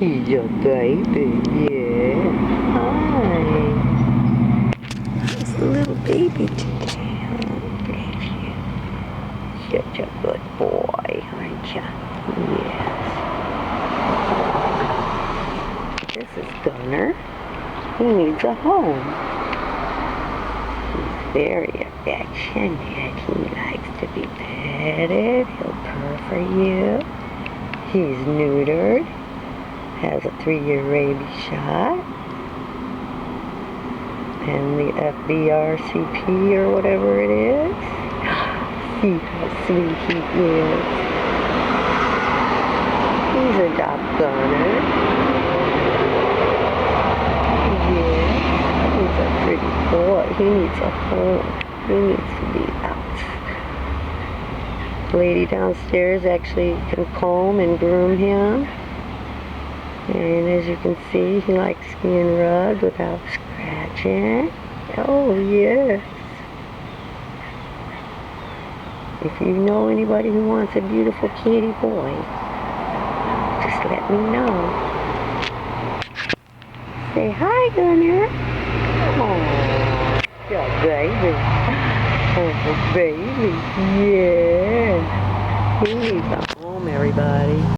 He's your baby, yeah. Hi. He's a little baby today. Oh, bless you. Such a good boy, aren't you? Yes. This is Gunner. He needs a home. He's very affectionate. He likes to be petted. He'll purr for you. He's neutered. Has a 3-year rabies shot. And the FBRCP or whatever it is. See how sweet he is. He's a dog gunner. Yeah, he's a pretty boy. He needs a home. He needs to be out. The lady downstairs actually can comb and groom him. And as you can see, he likes being rubbed without scratching. Oh, yes. If you know anybody who wants a beautiful kitty boy, just let me know. Say hi, Gunner. Oh, yeah, baby. Oh, baby. Yeah. He needs a home, everybody.